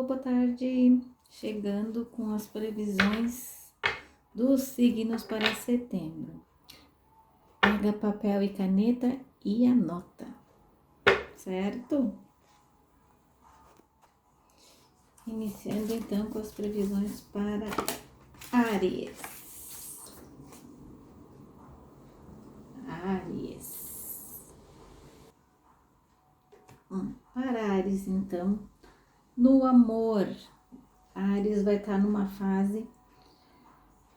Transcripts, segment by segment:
boa tarde. Chegando com as previsões dos signos para setembro. Pega papel e caneta e anota, certo? Iniciando então com as previsões para Áries. Para Áries, então, no amor, Áries vai estar numa fase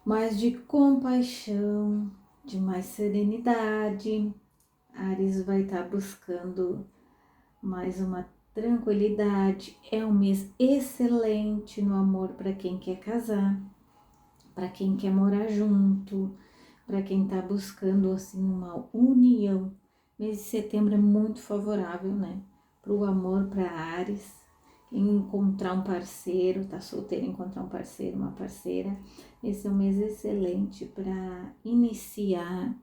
mais de compaixão, de mais serenidade. Áries vai estar buscando mais uma tranquilidade. É um mês excelente no amor para quem quer casar, para quem quer morar junto, para quem está buscando assim uma união. Mês de setembro é muito favorável, né? Para o amor, para Áries. Encontrar um parceiro, tá solteiro, encontrar um parceiro, uma parceira. Esse é um mês excelente para iniciar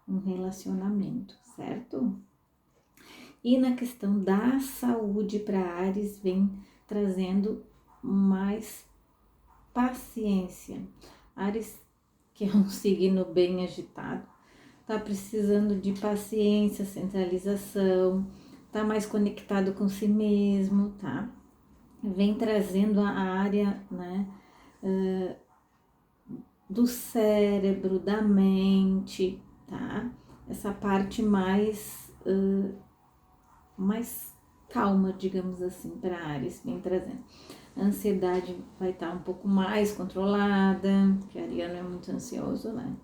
um relacionamento, certo? E na questão da saúde para Áries, vem trazendo mais paciência. Áries, que é um signo bem agitado, tá precisando de paciência, centralização, tá mais conectado com si mesmo, tá? Vem trazendo a área, né, do cérebro, da mente, tá? Essa parte mais calma, digamos assim, para Áries, vem trazendo. A ansiedade vai estar um pouco mais controlada, porque Ariano é muito ansioso, né?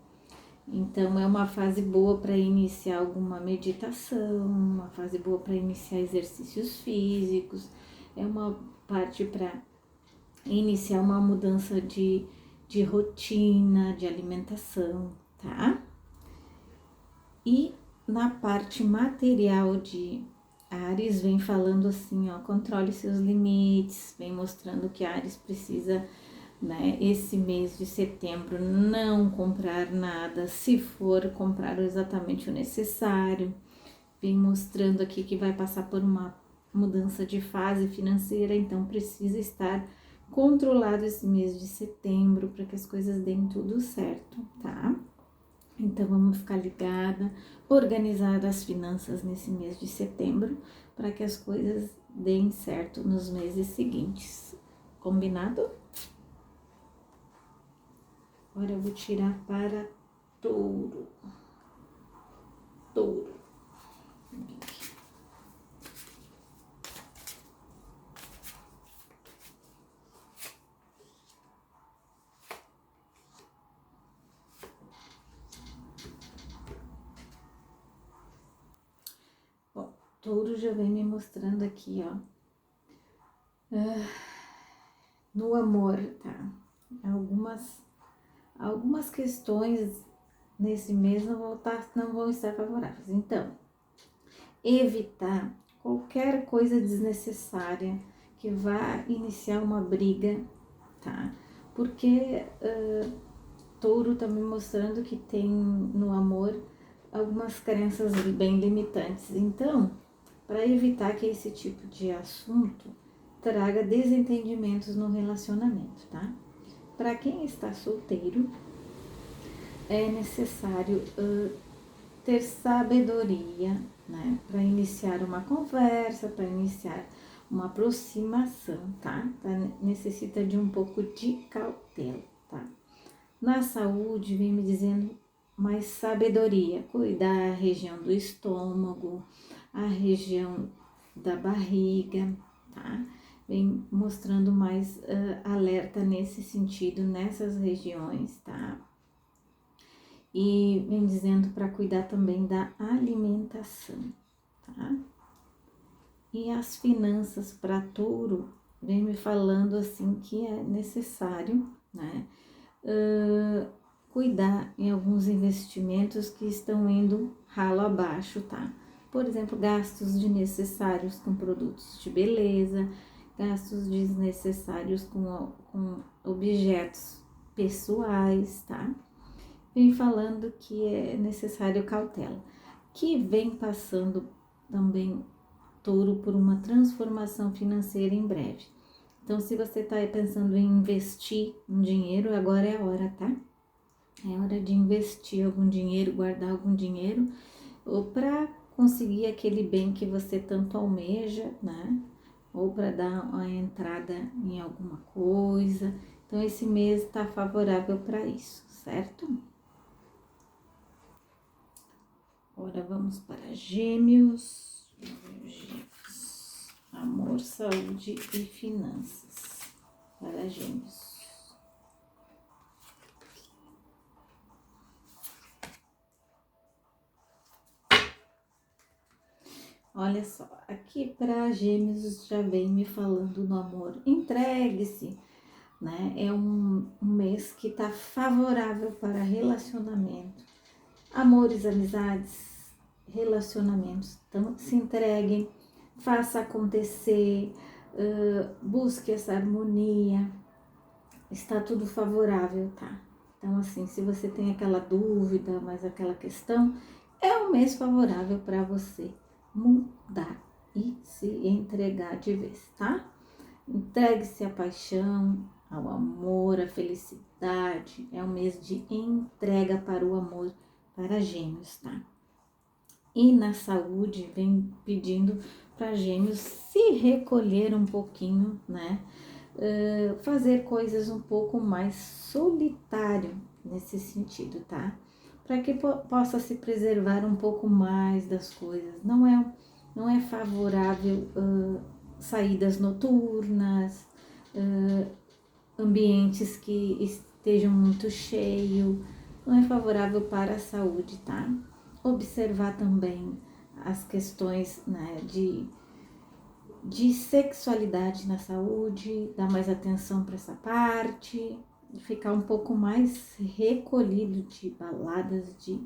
Então, é uma fase boa para iniciar alguma meditação, uma fase boa para iniciar exercícios físicos, é uma parte para iniciar uma mudança de rotina, de alimentação, tá? E na parte material de Áries, vem falando assim, ó, controle seus limites, vem mostrando que Áries precisa, né, esse mês de setembro, não comprar nada, se for comprar exatamente o necessário. Vem mostrando aqui que vai passar por uma mudança de fase financeira, então precisa estar controlado esse mês de setembro para que as coisas deem tudo certo, tá? Então vamos ficar ligada, organizar as finanças nesse mês de setembro para que as coisas deem certo nos meses seguintes. Combinado? Agora eu vou tirar para Touro. Touro. Bom, Touro já vem me mostrando aqui, ó. No amor, tá? Algumas questões nesse mês não vão estar favoráveis. Então, evitar qualquer coisa desnecessária que vá iniciar uma briga, tá? Porque Touro tá me mostrando que tem no amor algumas crenças bem limitantes. Então, para evitar que esse tipo de assunto traga desentendimentos no relacionamento, tá? Para quem está solteiro, é necessário ter sabedoria, né, para iniciar uma conversa, para iniciar uma aproximação, tá? Necessita de um pouco de cautela, tá? Na saúde, vem me dizendo mais sabedoria, cuidar a região do estômago, a região da barriga, tá? Vem mostrando mais alerta nesse sentido, nessas regiões, tá? E vem dizendo para cuidar também da alimentação, tá? E as finanças para Touro, vem me falando assim que é necessário, né? Cuidar em alguns investimentos que estão indo ralo abaixo, tá? Por exemplo, gastos desnecessários com produtos de beleza, gastos desnecessários com objetos pessoais, tá? Vem falando que é necessário cautela, que vem passando também Touro por uma transformação financeira em breve. Então, se você tá aí pensando em investir um dinheiro, agora é a hora, tá? É hora de investir algum dinheiro, guardar algum dinheiro, ou para conseguir aquele bem que você tanto almeja, né? Ou para dar uma entrada em alguma coisa. Então, esse mês está favorável para isso, certo? Agora vamos para Gêmeos. Gêmeos. Amor, saúde e finanças. Para Gêmeos. Olha só, aqui para Gêmeos já vem me falando no amor. Entregue-se, né? É um mês que tá favorável para relacionamento, amores, amizades, relacionamentos. Então, se entreguem, faça acontecer, busque essa harmonia. Está tudo favorável, tá? Então, assim, se você tem aquela dúvida, mas aquela questão, é um mês favorável para você mudar e se entregar de vez, tá? Entregue-se à paixão, ao amor, à felicidade. É um mês de entrega para o amor para Gêmeos, tá? E na saúde, vem pedindo para Gêmeos se recolher um pouquinho, né? Fazer coisas um pouco mais solitário nesse sentido, tá? Para que possa se preservar um pouco mais das coisas. Não é favorável saídas noturnas, ambientes que estejam muito cheios, não é favorável para a saúde, tá? Observar também as questões, né, de sexualidade na saúde, dar mais atenção para essa parte, ficar um pouco mais recolhido de baladas, de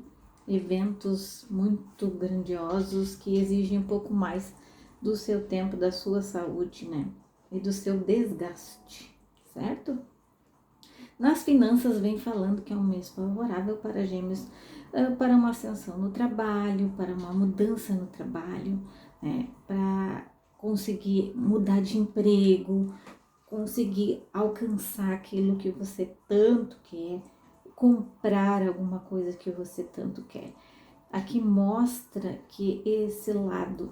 eventos muito grandiosos que exigem um pouco mais do seu tempo, da sua saúde, né? E do seu desgaste, certo? Nas finanças vem falando que é um mês favorável para Gêmeos, para uma ascensão no trabalho, para uma mudança no trabalho, né? Para conseguir mudar de emprego, conseguir alcançar aquilo que você tanto quer, comprar alguma coisa que você tanto quer. Aqui mostra que esse lado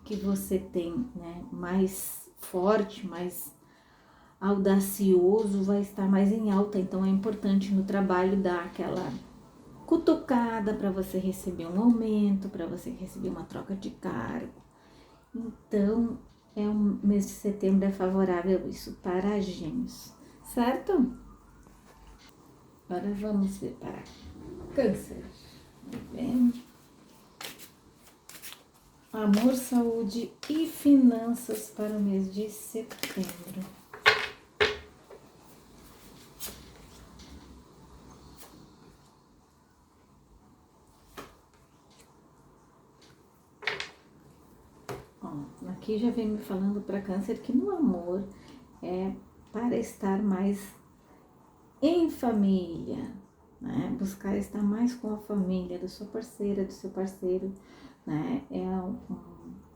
que você tem, né, mais forte, mais audacioso, vai estar mais em alta. Então é importante no trabalho dar aquela cutucada para você receber um aumento, para você receber uma troca de cargo. Então, um mês de setembro é favorável isso para Gêmeos, certo? Agora vamos ver para Câncer. Amor, saúde e finanças para o mês de setembro. Aqui já vem me falando para Câncer que no amor é para estar mais em família, né? Buscar estar mais com a família da sua parceira, do seu parceiro, né? É um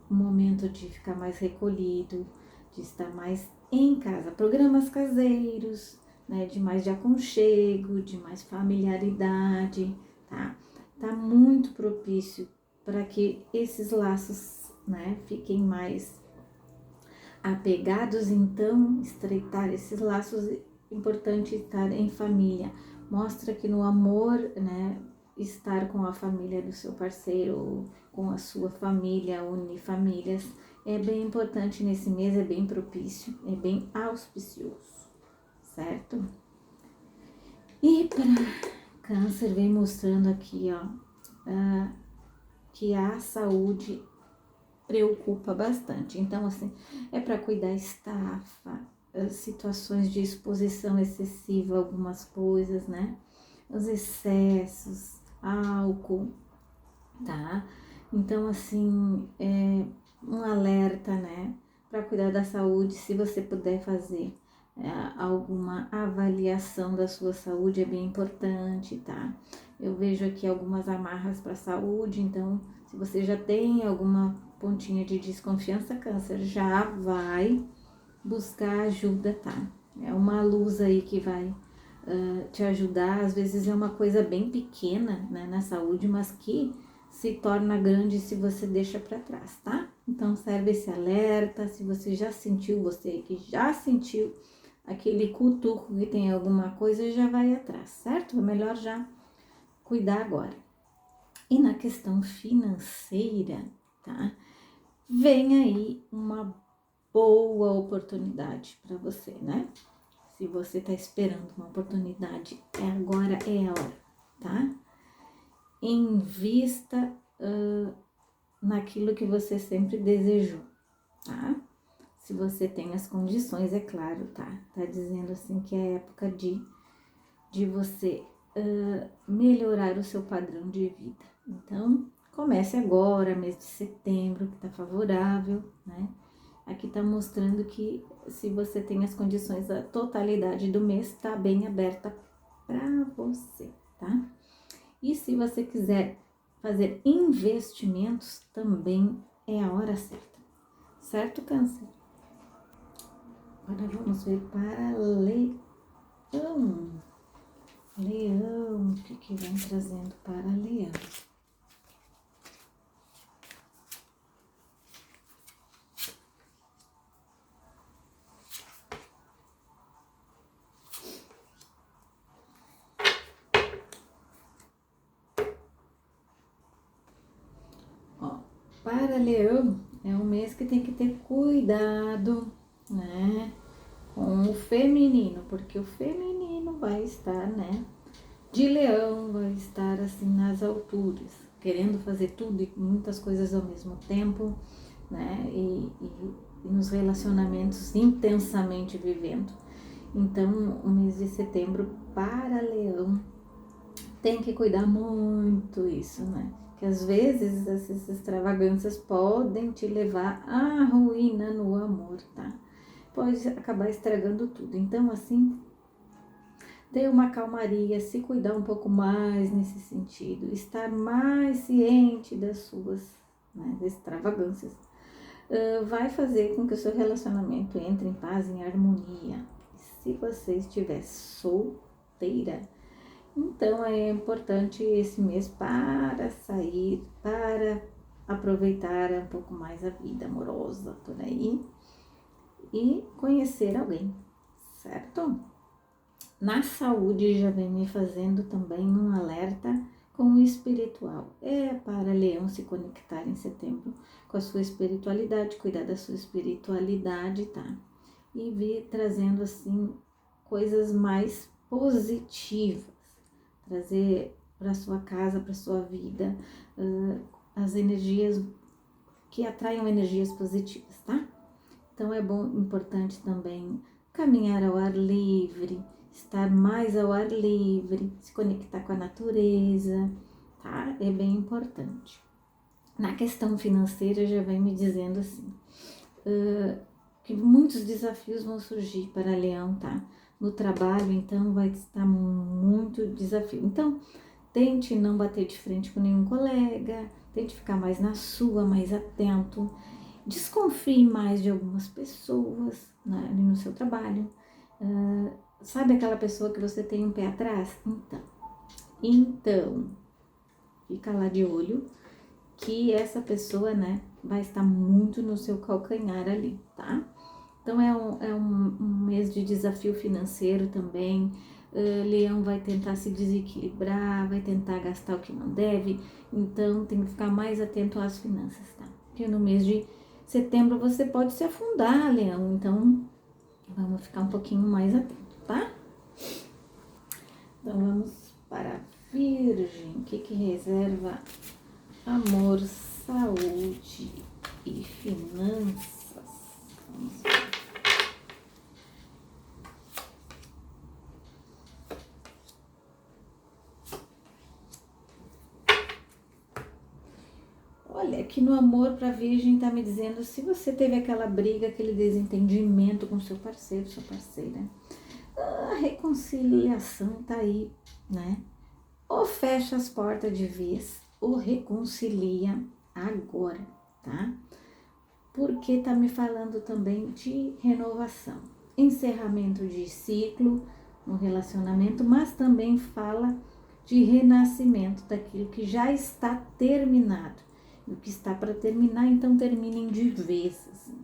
momento de ficar mais recolhido, de estar mais em casa. Programas caseiros, né? De mais de aconchego, de mais familiaridade, tá? Tá muito propício para que esses laços, né, fiquem mais apegados. Então, estreitar esses laços, importante estar em família. Mostra que no amor, né, estar com a família do seu parceiro, com a sua família, unir famílias, é bem importante nesse mês, é bem propício, é bem auspicioso, certo? E para Câncer, vem mostrando aqui, ó, que a saúde preocupa bastante. Então, assim, é para cuidar estafa, situações de exposição excessiva a algumas coisas, né? Os excessos, álcool, tá? Então, assim, é um alerta, né? Para cuidar da saúde, se você puder fazer alguma avaliação da sua saúde, é bem importante, tá? Eu vejo aqui algumas amarras para a saúde, então, se você já tem alguma pontinha de desconfiança, Câncer, já vai buscar ajuda, tá? É uma luz aí que vai te ajudar. Às vezes é uma coisa bem pequena, né, na saúde, mas que se torna grande se você deixa para trás, tá? Então serve esse alerta. Se você já sentiu, você que já sentiu aquele cutuco que tem alguma coisa, já vai atrás, certo? É melhor já cuidar agora. E na questão financeira, tá? Vem aí uma boa oportunidade para você, né? Se você tá esperando uma oportunidade, agora é a hora, tá? Invista naquilo que você sempre desejou, tá? Se você tem as condições, é claro, tá? Tá dizendo assim que é época de você melhorar o seu padrão de vida. Então, comece agora, mês de setembro, que tá favorável, né? Aqui tá mostrando que se você tem as condições, a totalidade do mês tá bem aberta para você, tá? E se você quiser fazer investimentos, também é a hora certa, certo, Câncer? Agora vamos ver para Leão. Leão, o que vem trazendo para Leão? Ó, para Leão é um mês que tem que ter cuidado, né, com o feminino, porque o feminino vai estar, né, de Leão, vai estar assim nas alturas, querendo fazer tudo e muitas coisas ao mesmo tempo, né, e nos relacionamentos intensamente vivendo. Então, o mês de setembro para Leão tem que cuidar muito isso, né? Que às vezes essas extravagâncias podem te levar à ruína no amor, tá? Pode acabar estragando tudo. Então, assim, ter uma calmaria, se cuidar um pouco mais nesse sentido, estar mais ciente das suas, né, extravagâncias, vai fazer com que o seu relacionamento entre em paz, em harmonia. Se você estiver solteira, então é importante esse mês para sair, para aproveitar um pouco mais a vida amorosa por aí e conhecer alguém, certo? Na saúde já vem me fazendo também um alerta com o espiritual. É para Leão se conectar em setembro com a sua espiritualidade, cuidar da sua espiritualidade, tá? E vir trazendo assim coisas mais positivas, trazer para sua casa, para sua vida, as energias que atraiam energias positivas, tá? Então é bom, importante também caminhar ao ar livre, estar mais ao ar livre, se conectar com a natureza, tá? É bem importante. Na questão financeira já vem me dizendo assim, que muitos desafios vão surgir para Leão, tá? No trabalho, então, vai estar muito desafio. Então, tente não bater de frente com nenhum colega, tente ficar mais na sua, mais atento. Desconfie mais de algumas pessoas, né, ali no seu trabalho. Sabe aquela pessoa que você tem um pé atrás? Então, fica lá de olho que essa pessoa, né, vai estar muito no seu calcanhar ali, tá? Então é um mês de desafio financeiro também. Leão vai tentar se desequilibrar, vai tentar gastar o que não deve, então tem que ficar mais atento às finanças, tá? Porque no mês de setembro você pode se afundar, Leão, então vamos ficar um pouquinho mais atento, tá? Então vamos para Virgem, o que reserva amor, saúde e finanças? Vamos ver. Olha, aqui no amor para Virgem tá me dizendo, se você teve aquela briga, aquele desentendimento com seu parceiro, sua parceira, a reconciliação tá aí, né? Ou fecha as portas de vez, ou reconcilia agora, tá? porque tá me falando também de renovação, encerramento de ciclo no relacionamento, mas também fala de renascimento daquilo que já está terminado. E o que está para terminar, então terminem de vez. Assim.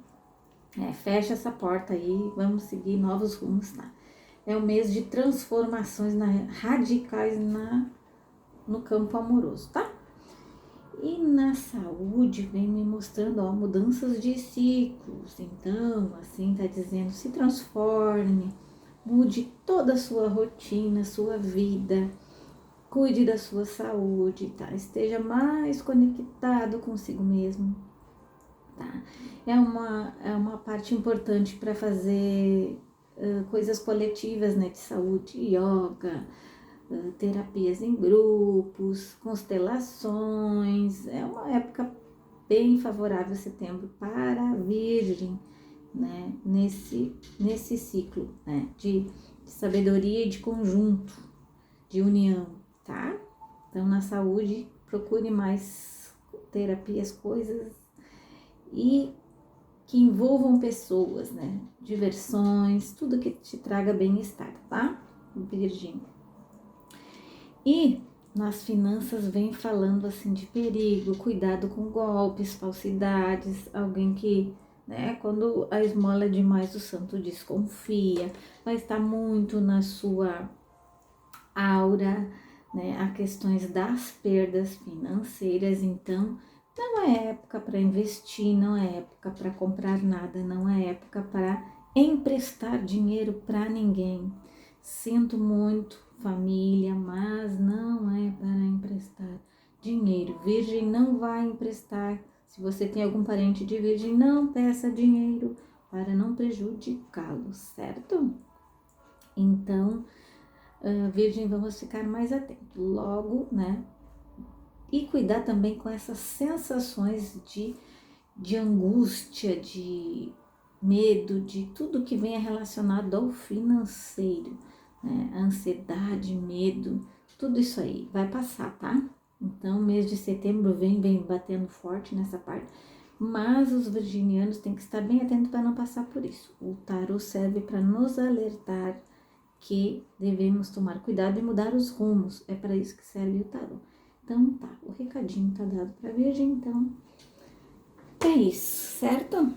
Fecha essa porta aí, vamos seguir novos rumos, tá? É um mês de transformações radicais no campo amoroso, tá? E na saúde vem me mostrando, mudanças de ciclos. Então, assim, tá dizendo, se transforme, mude toda a sua rotina, sua vida, cuide da sua saúde, tá? Esteja mais conectado consigo mesmo, tá? É uma parte importante para fazer coisas coletivas, né? De saúde, yoga, terapias em grupos, constelações. É uma época bem favorável, setembro, para a Virgem, né? Nesse ciclo, né? De sabedoria e de conjunto, de união, tá? Então, na saúde, procure mais terapias, coisas e que envolvam pessoas, né? Diversões, tudo que te traga bem-estar, tá? Virgem. E nas finanças vem falando assim de perigo, cuidado com golpes, falsidades, alguém que, né, quando a esmola é demais o santo desconfia, vai estar muito na sua aura, né, a questões das perdas financeiras, então não é época para investir, não é época para comprar nada, não é época para emprestar dinheiro para ninguém. Sinto muito, família, mas não é para emprestar dinheiro. Virgem não vai emprestar. Se você tem algum parente de virgem, não peça dinheiro para não prejudicá-lo, certo? Então, virgem, vamos ficar mais atentos. Logo, né? E cuidar também com essas sensações de angústia, de medo, de tudo que venha relacionado ao financeiro, né? Ansiedade, medo, tudo isso aí vai passar, tá? Então, mês de setembro vem batendo forte nessa parte, mas os virginianos têm que estar bem atentos para não passar por isso. O tarô serve para nos alertar que devemos tomar cuidado e mudar os rumos. É para isso que serve o tarô. Então tá, o recadinho tá dado para a Virgem, então é isso, certo?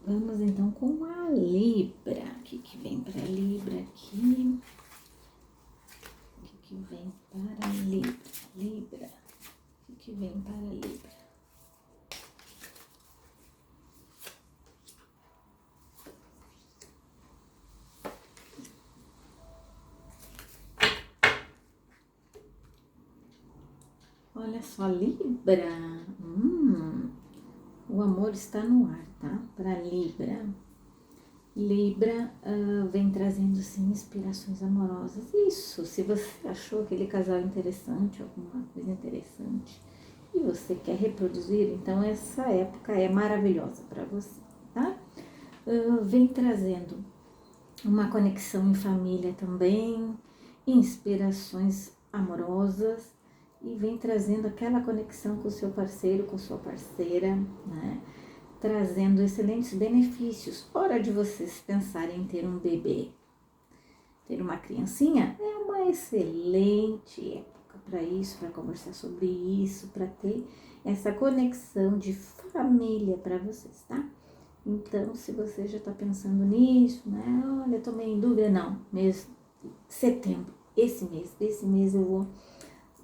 Vamos então com a Libra. O que vem para a Libra aqui? O que vem para a Libra? Libra. O que vem para a Libra? Olha só, Libra. O amor está no ar, tá? Para Libra. Libra vem trazendo, sim, inspirações amorosas. Isso, se você achou aquele casal interessante, alguma coisa interessante, e você quer reproduzir, então essa época é maravilhosa para você, tá? Vem trazendo uma conexão em família também, inspirações amorosas, e vem trazendo aquela conexão com o seu parceiro, com sua parceira, né? Trazendo excelentes benefícios. Hora de vocês pensarem em ter um bebê, ter uma criancinha, é uma excelente época para isso, para conversar sobre isso, para ter essa conexão de família para vocês, tá? Então, se você já está pensando nisso, né? Olha, tô meio em dúvida, não. Mês de setembro, esse mês eu vou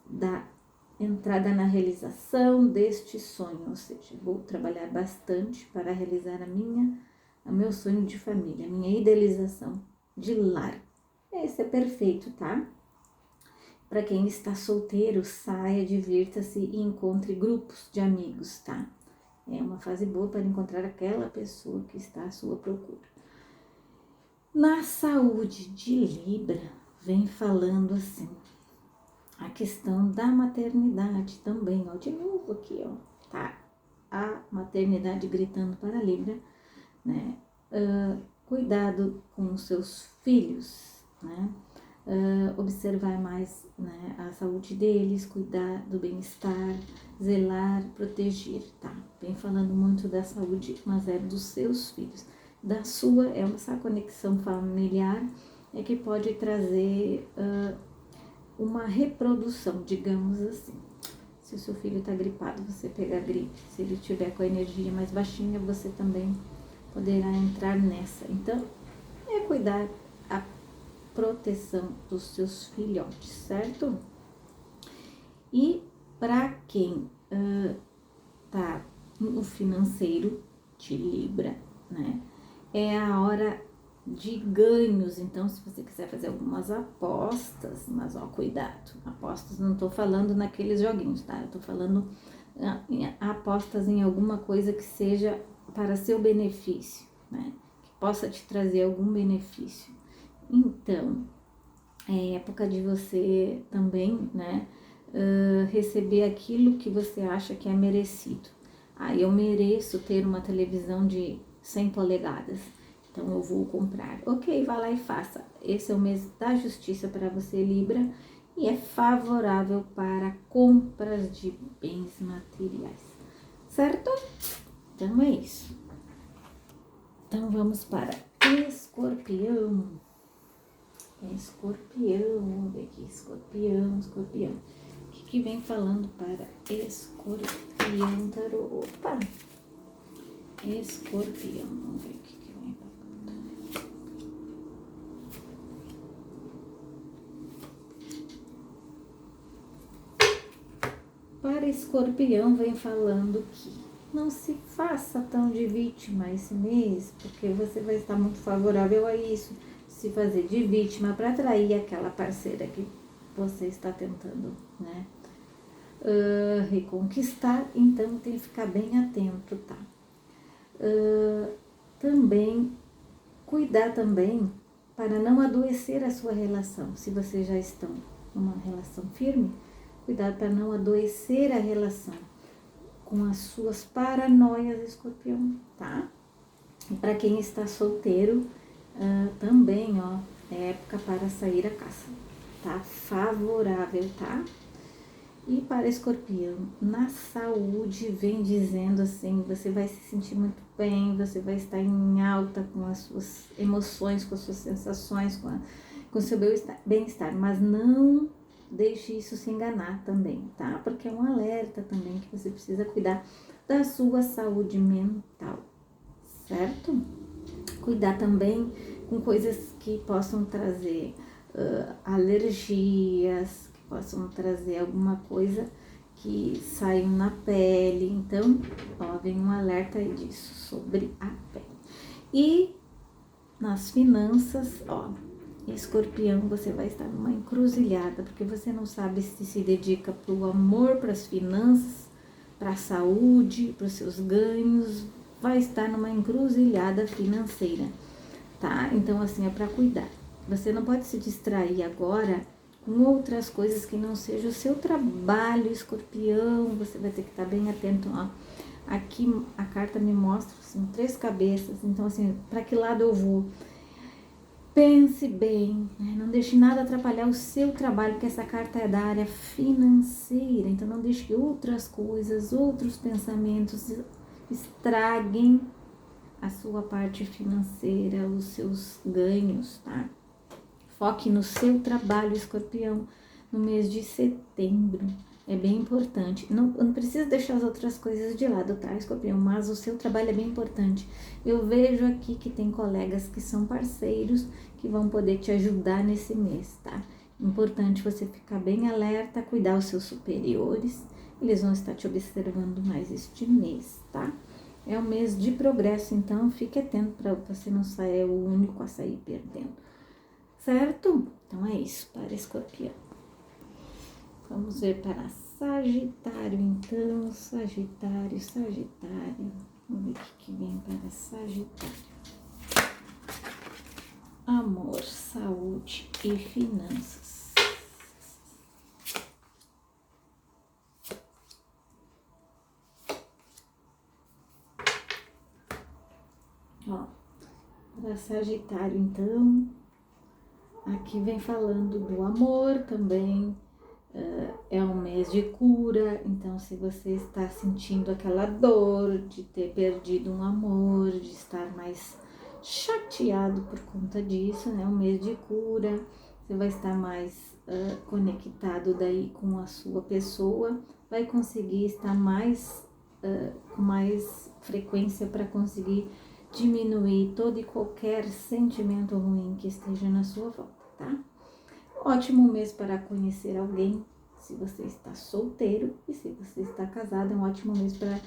dar entrada na realização deste sonho, ou seja, vou trabalhar bastante para realizar o meu sonho de família, a minha idealização de lar. Esse é perfeito, tá? Para quem está solteiro, saia, divirta-se e encontre grupos de amigos, tá? É uma fase boa para encontrar aquela pessoa que está à sua procura. Na saúde de Libra, vem falando assim, a questão da maternidade também, ó, de novo aqui, ó, tá? A maternidade gritando para a Libra, né? Cuidado com os seus filhos, né? observar mais, né, a saúde deles, cuidar do bem-estar, zelar, proteger, tá? Vem falando muito da saúde, mas é dos seus filhos. Da sua, essa conexão familiar é que pode trazer uma reprodução, digamos assim. Se o seu filho está gripado, você pega a gripe. Se ele tiver com a energia mais baixinha, você também poderá entrar nessa. Então, é cuidar a proteção dos seus filhotes, certo? E para quem tá no financeiro de Libra, né? É a hora de ganhos. Então, se você quiser fazer algumas apostas, mas ó, cuidado, apostas não tô falando naqueles joguinhos, tá? Eu tô falando apostas em alguma coisa que seja para seu benefício, né? Que possa te trazer algum benefício. Então, é época de você também, né? Receber aquilo que você acha que é merecido. Eu mereço ter uma televisão de 100 polegadas, então eu vou comprar. Ok, vá lá e faça. Esse é o mês da justiça para você, Libra, e é favorável para compras de bens materiais, certo? Então é isso. Então vamos para Escorpião. Vamos ver aqui, Escorpião. O que vem falando para Escorpião, tarô? Opa! Escorpião, vamos ver o que vem falando. Para Escorpião vem falando que não se faça tão de vítima esse mês, porque você vai estar muito favorável a isso, se fazer de vítima para atrair aquela parceira que você está tentando, né? Reconquistar, então tem que ficar bem atento, tá? Também cuidar também para não adoecer a sua relação. Se vocês já estão numa relação firme, cuidado para não adoecer a relação com as suas paranoias, Escorpião, tá? E para quem está solteiro, também, ó, é época para sair a caça, tá? Favorável, tá? E para Escorpião, na saúde, vem dizendo assim, você vai se sentir muito bem, você vai estar em alta com as suas emoções, com as suas sensações, com o seu bem-estar, mas não deixe isso se enganar também, tá? Porque é um alerta também que você precisa cuidar da sua saúde mental, certo? Cuidar também com coisas que possam trazer alergias, que possam trazer alguma coisa que saiam na pele. Então, ó, vem um alerta aí disso, sobre a pele. E nas finanças, ó, Escorpião, você vai estar numa encruzilhada, porque você não sabe se dedica para o amor, para as finanças, para a saúde, para os seus ganhos, vai estar numa encruzilhada financeira, tá? Então, assim, é para cuidar. Você não pode se distrair agora com outras coisas que não seja o seu trabalho, Escorpião, você vai ter que estar bem atento, ó. Aqui a carta me mostra, assim, 3 cabeças, então, assim, para que lado eu vou? Pense bem, né? Não deixe nada atrapalhar o seu trabalho, porque essa carta é da área financeira, então não deixe que outras coisas, outros pensamentos estraguem a sua parte financeira, os seus ganhos, tá? Foque no seu trabalho, Escorpião, no mês de setembro. É bem importante. Não precisa deixar as outras coisas de lado, tá, Escorpião? Mas o seu trabalho é bem importante. Eu vejo aqui que tem colegas que são parceiros que vão poder te ajudar nesse mês, tá? Importante você ficar bem alerta, cuidar os seus superiores. Eles vão estar te observando mais este mês, tá? É um mês de progresso, então fique atento para você não sair o único a sair perdendo. Certo? Então é isso para Escorpião. Vamos ver para Sagitário, então. Sagitário. Vamos ver o que vem para Sagitário. Amor, saúde e finanças. Ó, para Sagitário, então, aqui vem falando do amor também. É um mês de cura, então se você está sentindo aquela dor de ter perdido um amor, de estar mais chateado por conta disso, né? Um mês de cura, você vai estar mais conectado daí com a sua pessoa, vai conseguir estar mais com mais frequência para conseguir diminuir todo e qualquer sentimento ruim que esteja na sua volta, tá? Ótimo mês para conhecer alguém, se você está solteiro, e se você está casado, é um ótimo mês para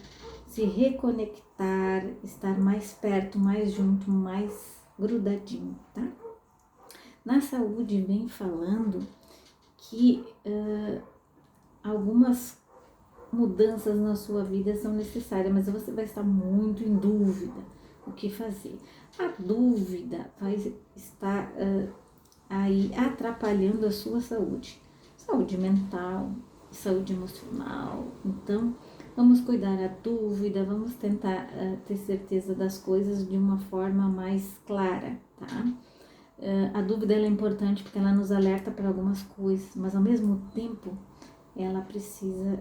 se reconectar, estar mais perto, mais junto, mais grudadinho, tá? Na saúde vem falando que algumas mudanças na sua vida são necessárias, mas você vai estar muito em dúvida o que fazer. A dúvida vai estar aí atrapalhando a sua saúde mental, saúde emocional. Então, vamos cuidar da dúvida, vamos tentar ter certeza das coisas de uma forma mais clara, tá? A dúvida ela é importante porque ela nos alerta para algumas coisas, mas ao mesmo tempo ela precisa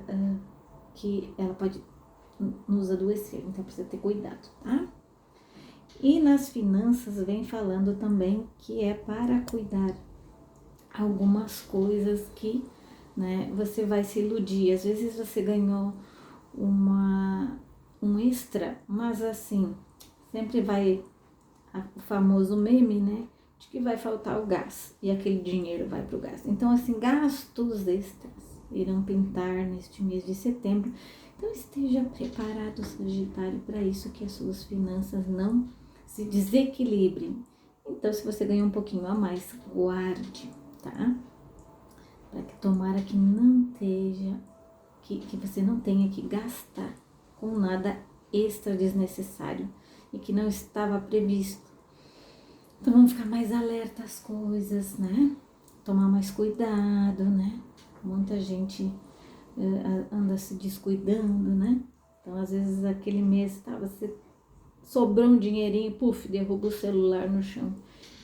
que ela pode nos adoecer, então precisa ter cuidado, tá? E nas finanças vem falando também que é para cuidar algumas coisas que, né, você vai se iludir. Às vezes você ganhou um extra, mas assim, sempre vai o famoso meme, né, de que vai faltar o gás e aquele dinheiro vai para o gás. Então, assim, gastos extras irão pintar neste mês de setembro. Então, esteja preparado, Sagitário, para isso, que as suas finanças não se desequilibrem. Então, se você ganhou um pouquinho a mais, guarde, tá? Para que tomara que não esteja, que você não tenha que gastar com nada extra desnecessário e que não estava previsto. Então, vamos ficar mais alerta às coisas, né? Tomar mais cuidado, né? Muita gente anda se descuidando, né? Então, às vezes, aquele mês você sobrou um dinheirinho, puf, derruba o celular no chão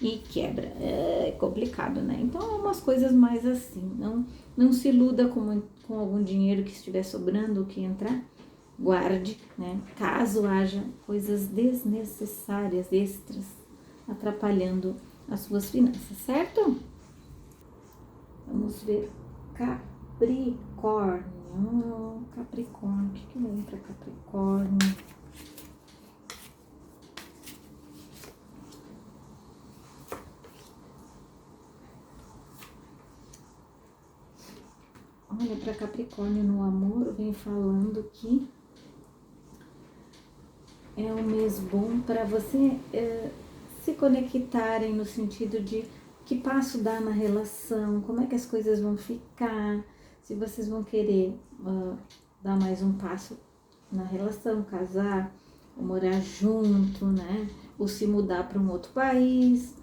e quebra. É complicado, né? Então, é umas coisas mais assim. Não se iluda com algum dinheiro que estiver sobrando ou que entrar. Guarde, né? Caso haja coisas desnecessárias, extras, atrapalhando as suas finanças, certo? Vamos ver Capricórnio. Capricórnio, o que vem para Capricórnio? Olha, para Capricórnio no amor, vem falando que é um mês bom para você se conectarem no sentido de que passo dar na relação, como é que as coisas vão ficar, se vocês vão querer dar mais um passo na relação, casar, ou morar junto, né? Ou se mudar para um outro país.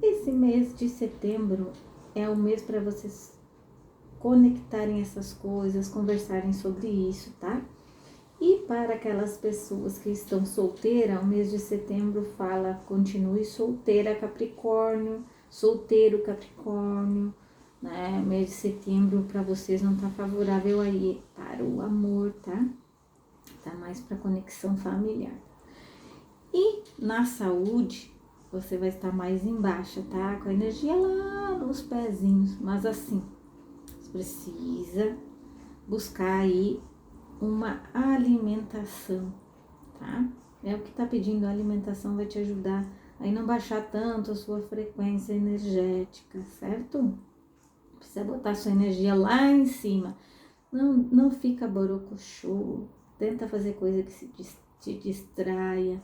Esse mês de setembro é o mês para vocês conectarem essas coisas, conversarem sobre isso, tá? E para aquelas pessoas que estão solteiras, o mês de setembro fala: continue solteira, Capricórnio, solteiro, Capricórnio, né? O mês de setembro para vocês não tá favorável aí para o amor, tá? Tá mais para conexão familiar. E na saúde, você vai estar mais embaixo, tá? Com a energia lá nos pezinhos, mas assim, você precisa buscar aí uma alimentação, tá? É o que tá pedindo, a alimentação vai te ajudar a não baixar tanto a sua frequência energética, certo? Precisa botar sua energia lá em cima. Não fica borocochô, tenta fazer coisa que te distraia,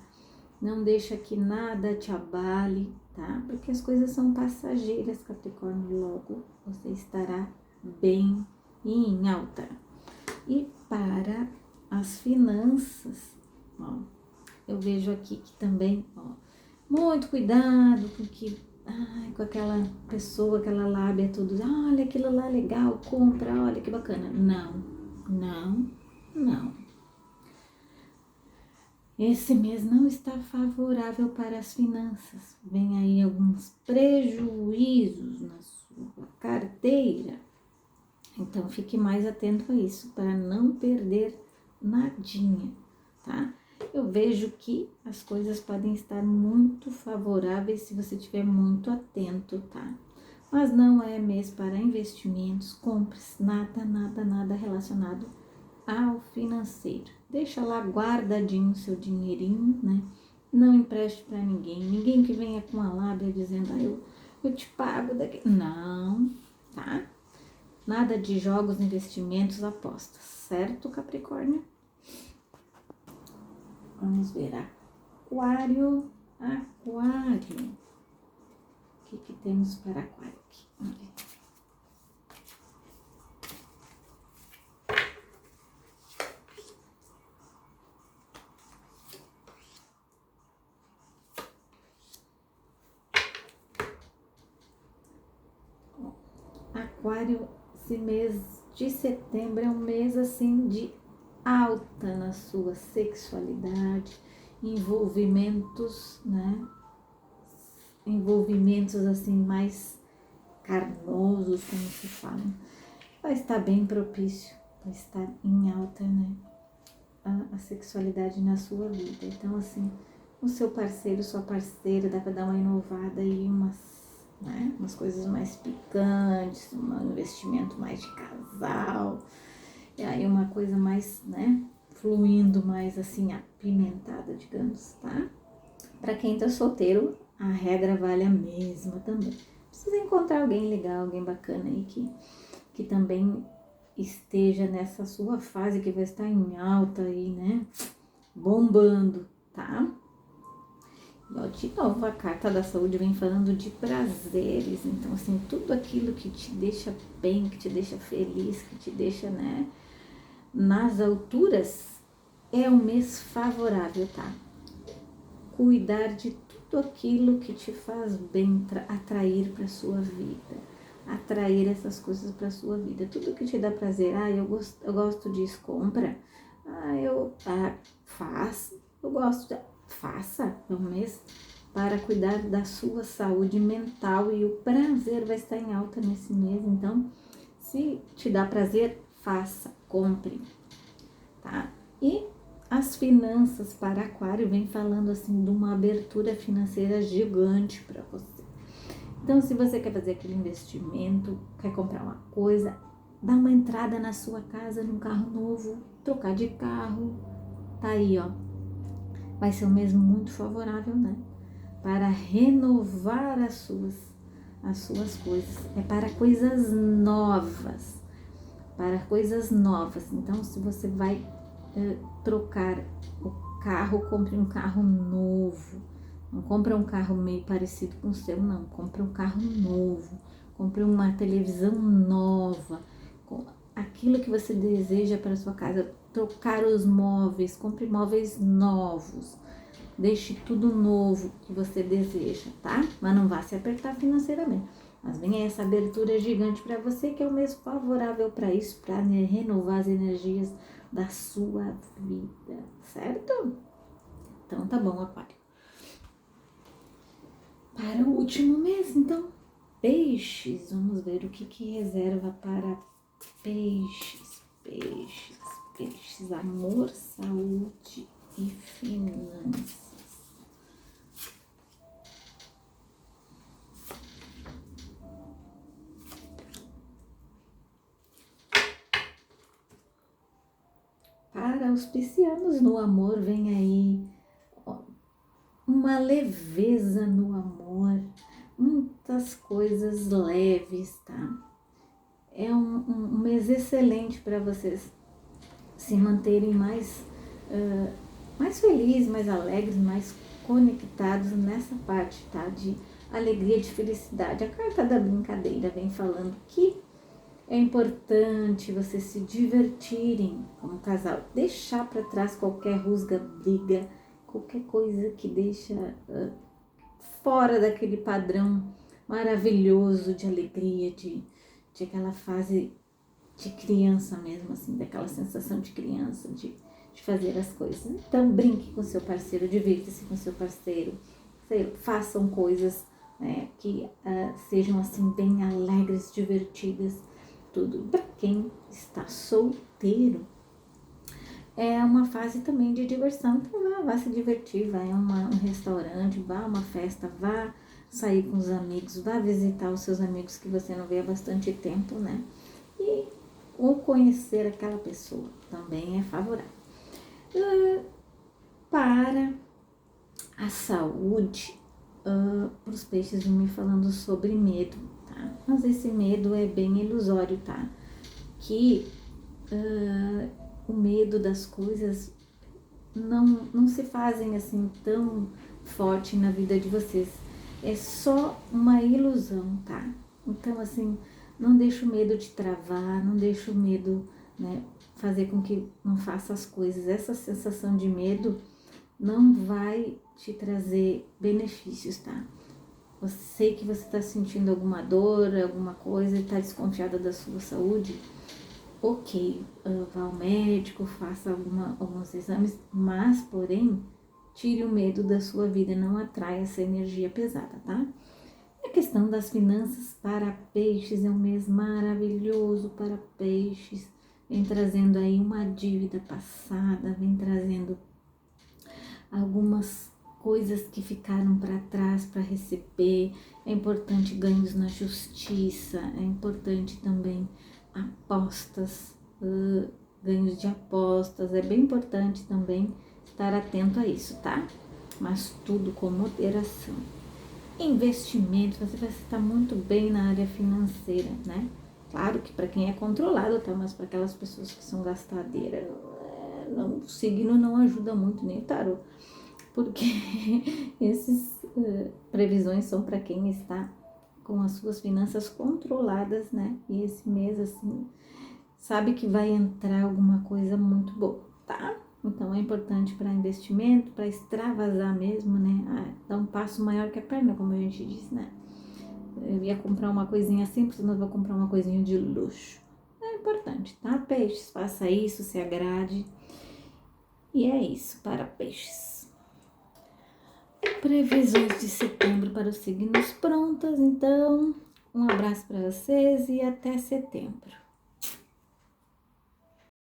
não deixa que nada te abale, tá? Porque as coisas são passageiras, Capricórnio, logo você estará bem e em alta. E para as finanças, ó, eu vejo aqui que também, ó, muito cuidado, porque com aquela pessoa, aquela lábia tudo, olha aquilo lá legal, compra, olha que bacana. Não. esse mês não está favorável para as finanças. Vem aí alguns prejuízos na sua carteira. Então, fique mais atento a isso, para não perder nadinha, tá? Eu vejo que as coisas podem estar muito favoráveis se você estiver muito atento, tá? Mas não é mês para investimentos, compras, nada relacionado ao financeiro. Deixa lá guardadinho o seu dinheirinho, né? Não empreste para ninguém. Ninguém que venha com a lábia dizendo, eu te pago daqui. Não, tá? Nada de jogos, investimentos, apostas, certo, Capricórnio? Vamos ver, Aquário. O que temos para Aquário aqui? Vamos ver. Aquário, esse mês de setembro é um mês assim de alta na sua sexualidade, envolvimentos, né? Envolvimentos assim mais carnosos, como se fala. Vai estar bem propício, vai estar em alta, né? A sexualidade na sua vida. Então, assim, o seu parceiro, sua parceira, dá para dar uma inovada aí, umas coisas mais picantes, um investimento mais de casal, e aí uma coisa mais, né, fluindo mais assim, apimentada, digamos, tá? Para quem tá solteiro, a regra vale a mesma também. Precisa encontrar alguém legal, alguém bacana aí que também esteja nessa sua fase que vai estar em alta aí, né? Bombando, tá? De novo, a carta da saúde vem falando de prazeres. Então, assim, tudo aquilo que te deixa bem, que te deixa feliz, que te deixa, né, nas alturas, é um mês favorável, tá? Cuidar de tudo aquilo que te faz bem, atrair para sua vida, atrair essas coisas para sua vida, tudo que te dá prazer. Eu gosto disso, compra. Faz, eu gosto, faça. É um mês para cuidar da sua saúde mental e o prazer vai estar em alta nesse mês. Então, se te dá prazer, faça, compre, tá? E as finanças para Aquário vem falando assim de uma abertura financeira gigante para você. Então, se você quer fazer aquele investimento, quer comprar uma coisa, dá uma entrada na sua casa num carro novo, trocar de carro, tá aí, ó. Vai ser um mês muito favorável, né? Para renovar as suas coisas. É para coisas novas. Para coisas novas. Então, se você vai trocar o carro, compre um carro novo. Não compra um carro meio parecido com o seu, não. Compre um carro novo. Compre uma televisão nova. Aquilo que você deseja para a sua casa. Trocar os móveis. Compre móveis novos. Deixe tudo novo que você deseja, tá? Mas não vá se apertar financeiramente. Mas vem essa abertura gigante para você, que é o mês favorável para isso, para renovar as energias da sua vida, certo? Então tá bom, Aquário. Para o último mês, então, Peixes. Vamos ver o que reserva para Peixes. Peixes, amor, saúde e finanças. Para os piscianos, no amor vem aí uma leveza no amor, muitas coisas leves, tá? É um mês excelente para vocês se manterem mais felizes, mais alegres, mais conectados nessa parte, tá? De alegria, de felicidade. A carta da brincadeira vem falando que é importante vocês se divertirem como casal, deixar para trás qualquer rusga, briga, qualquer coisa que deixa fora daquele padrão maravilhoso de alegria, de aquela fase de criança mesmo, assim, daquela sensação de criança, de de fazer as coisas. Então, brinque com seu parceiro, divirta-se com seu parceiro, façam coisas, né, que sejam assim bem alegres, divertidas, tudo. Para quem está solteiro, é uma fase também de diversão, então vá se divertir, vá a um restaurante, vá a uma festa, vá sair com os amigos, vá visitar os seus amigos que você não vê há bastante tempo, né? Ou conhecer aquela pessoa, também é favorável. Para a saúde, para os peixes vão me falando sobre medo, tá? Mas esse medo é bem ilusório, tá? Que o medo das coisas não se fazem assim tão forte na vida de vocês. É só uma ilusão, tá? Então, assim, não deixa o medo te travar, não deixa o medo, né, fazer com que não faça as coisas. Essa sensação de medo não vai te trazer benefícios, tá? Eu sei que você está sentindo alguma dor, alguma coisa e está desconfiada da sua saúde. Ok, vá ao médico, faça alguns exames, mas, porém, tire o medo da sua vida, não atrai essa energia pesada, tá? A questão das finanças para peixes é um mês maravilhoso para peixes, vem trazendo aí uma dívida passada, vem trazendo algumas coisas que ficaram para trás para receber. É importante ganhos na justiça, é importante também apostas, ganhos de apostas, é bem importante também estar atento a isso, tá? Mas tudo com moderação. Investimento, você vai estar muito bem na área financeira, né? Claro que para quem é controlado, tá? Mas para aquelas pessoas que são gastadeiras, o signo não ajuda muito, nem o tarô, porque essas previsões são para quem está com as suas finanças controladas, né? E esse mês, assim, sabe que vai entrar alguma coisa muito boa, tá? Então, é importante para investimento, para extravasar mesmo, né? Dar um passo maior que a perna, como a gente diz, né? Eu ia comprar uma coisinha simples, mas vou comprar uma coisinha de luxo. É importante, tá? Peixes, faça isso, se agrade. E é isso para peixes. Previsões de setembro para os signos prontas, então. Um abraço para vocês e até setembro.